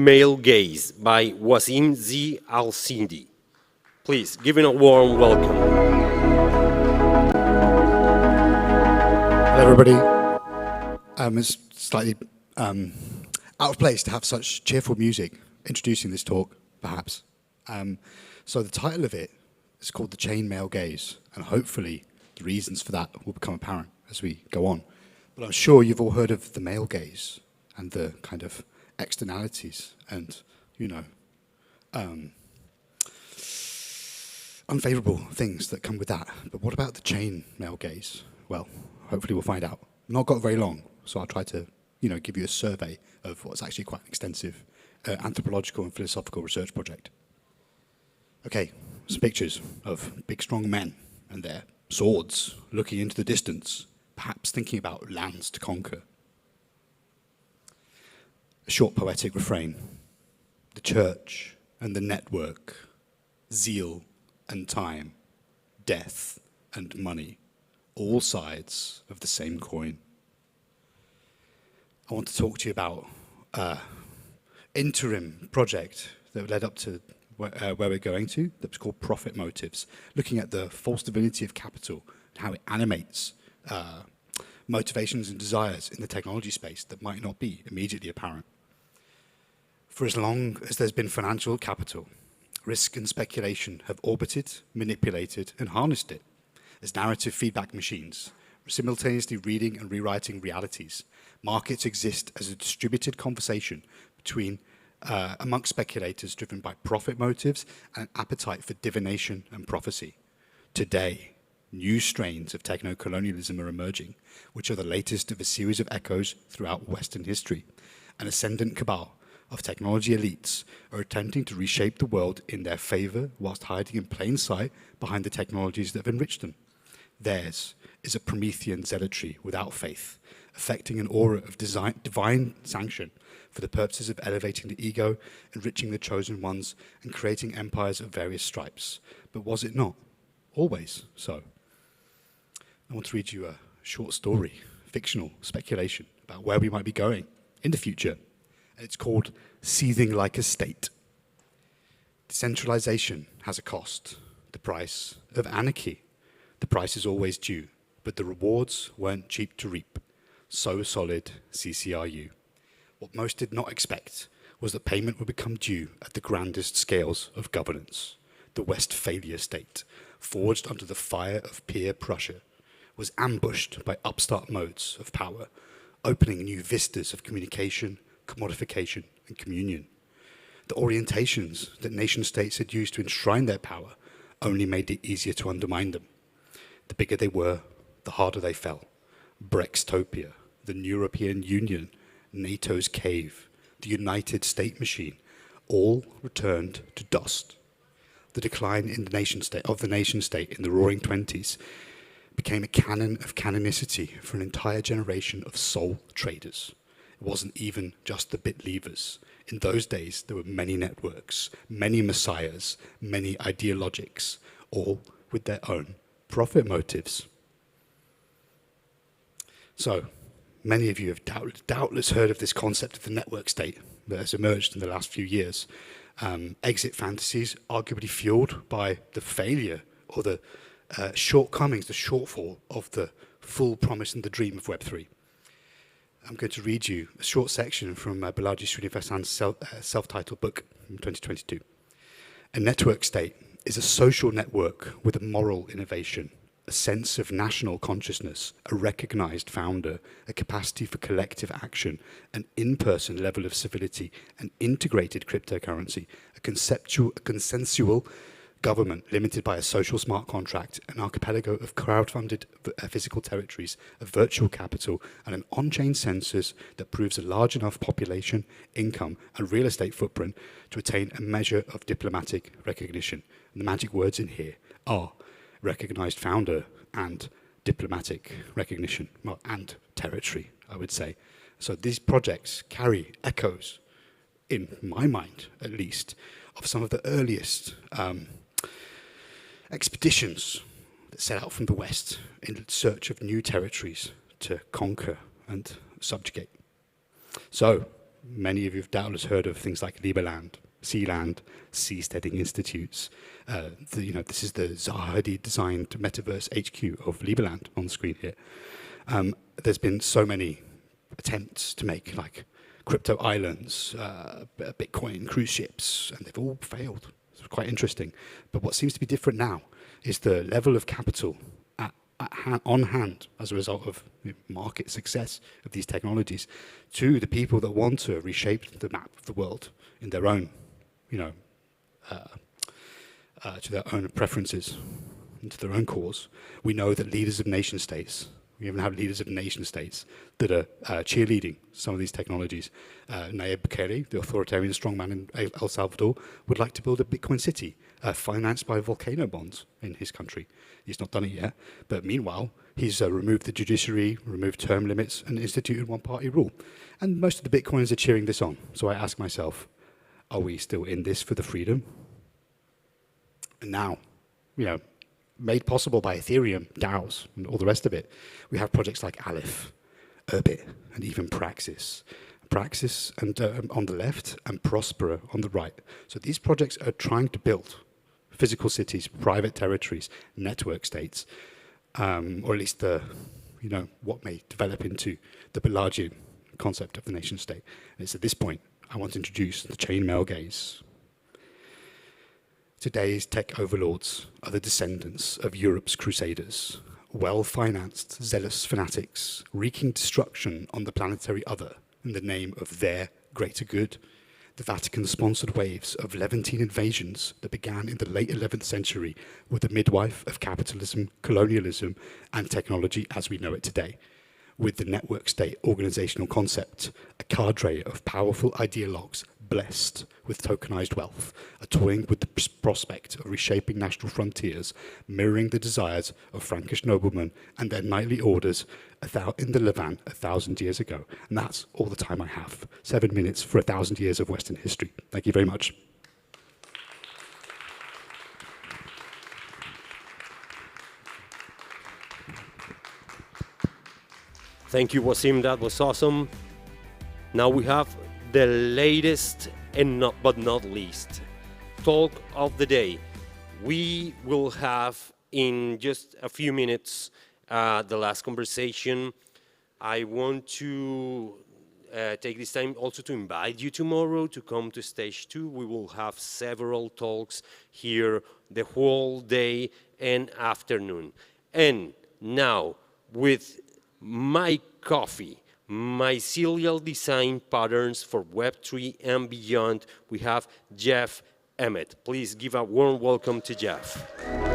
Male Gaze by Wasim Z. Al-Sindi. Please, give it a warm welcome. Hello, everybody. It's slightly out of place to have such cheerful music introducing this talk, perhaps. So the title of it is called The Chain Male Gaze, and hopefully the reasons for that will become apparent as we go on. But I'm sure you've all heard of the male gaze and the kind of externalities and, unfavorable things that come with that. But what about the chain male gaze? Well, hopefully we'll find out. Not got very long, so I'll try to, give you a survey of what's actually quite an extensive anthropological and philosophical research project. Okay, some pictures of big, strong men and their swords looking into the distance, perhaps thinking about lands to conquer. A short poetic refrain. The church and the network, zeal and time, death and money, all sides of the same coin. I want to talk to you about an interim project that led up to where we're going to, that was called Profit Motives, looking at the false stability of capital and how it animates motivations and desires in the technology space that might not be immediately apparent. For as long as there's been financial capital, risk and speculation have orbited, manipulated, and harnessed it as narrative feedback machines, simultaneously reading and rewriting realities. Markets exist as a distributed conversation between amongst speculators driven by profit motives and an appetite for divination and prophecy. Today, new strains of techno-colonialism are emerging, which are the latest of a series of echoes throughout Western history. An ascendant cabal of technology elites are attempting to reshape the world in their favor whilst hiding in plain sight behind the technologies that have enriched them. Theirs is a Promethean zealotry without faith, affecting an aura of divine sanction for the purposes of elevating the ego, enriching the chosen ones, and creating empires of various stripes. But was it not always so? I want to read you a short story, fictional speculation about where we might be going in the future. It's called Seething Like a State. Decentralization has a cost, the price of anarchy. The price is always due, but the rewards weren't cheap to reap. So solid CCRU. What most did not expect was that payment would become due at the grandest scales of governance. The Westphalia state, forged under the fire of peer pressure, was ambushed by upstart modes of power, opening new vistas of communication, commodification, and communion. The orientations that nation-states had used to enshrine their power only made it easier to undermine them. The bigger they were, the harder they fell. Brextopia, the European Union, NATO's cave, the United State machine, all returned to dust. The decline in the nation-state in the Roaring Twenties became a canon of canonicity for an entire generation of soul traders. It wasn't even just the bit levers. In those days, there were many networks, many messiahs, many ideologics, all with their own profit motives. So, many of you have doubtless heard of this concept of the network state that has emerged in the last few years. Exit fantasies, arguably fueled by the failure or the shortcomings, the shortfall of the full promise and the dream of Web3. I'm going to read you a short section from Balaji Srinivasan's self-titled book from 2022. A network state is a social network with a moral innovation, a sense of national consciousness, a recognized founder, a capacity for collective action, an in-person level of civility, an integrated cryptocurrency, a consensual government limited by a social smart contract, an archipelago of crowd-funded physical territories, a virtual capital, and an on-chain census that proves a large enough population, income, and real estate footprint to attain a measure of diplomatic recognition. And the magic words in here are recognized founder and diplomatic recognition, well, and territory, I would say. So these projects carry echoes, in my mind at least, of some of the earliest expeditions that set out from the West in search of new territories to conquer and subjugate. So, Many of you have doubtless heard of things like Liberland, Sealand, Seasteading Institutes. This is the Zaha Hadid-designed metaverse HQ of Liberland on the screen here. There's been so many attempts to make like crypto islands, Bitcoin cruise ships, and they've all failed. It's quite interesting. But what seems to be different now is the level of capital on hand as a result of market success of these technologies to the people that want to reshape the map of the world in their own, to their own preferences and to their own cause. We know that leaders of nation states, we even have leaders of nation states that are cheerleading some of these technologies. Nayib Bukele, the authoritarian strongman in El Salvador, would like to build a Bitcoin city financed by volcano bonds in his country. He's not done it yet, but meanwhile, he's removed the judiciary, removed term limits, and instituted one-party rule. And most of the Bitcoiners are cheering this on. So I ask myself, are we still in this for the freedom? And now, made possible by Ethereum, DAOs, and all the rest of it, we have projects like Aleph, Urbit, and even Praxis. Praxis and on the left, and Prospera on the right. So these projects are trying to build physical cities, private territories, network states, or at least what may develop into the Pelagian concept of the nation state. And it's at this point I want to introduce the chainmail gaze. Today's tech overlords are the descendants of Europe's Crusaders, well-financed, zealous fanatics, wreaking destruction on the planetary other in the name of their greater good. The Vatican sponsored waves of Levantine invasions that began in the late 11th century were the midwife of capitalism, colonialism, and technology as we know it today. With the network state organizational concept, a cadre of powerful ideologues blessed with tokenized wealth are toying with the prospect of reshaping national frontiers, mirroring the desires of Frankish noblemen and their knightly orders in the Levant 1,000 years ago. And that's all the time I have. 7 minutes for 1,000 years of Western history. Thank you very much. Thank you, Wasim. That was awesome. Now we have the latest and not least talk of the day. We will have in just a few minutes the last conversation. I want to take this time also to invite you tomorrow to come to stage 2. We will have several talks here the whole day and afternoon. And now with my coffee, mycelial design patterns for Web3 and beyond, we have Jeff Emmett. Please give a warm welcome to Jeff.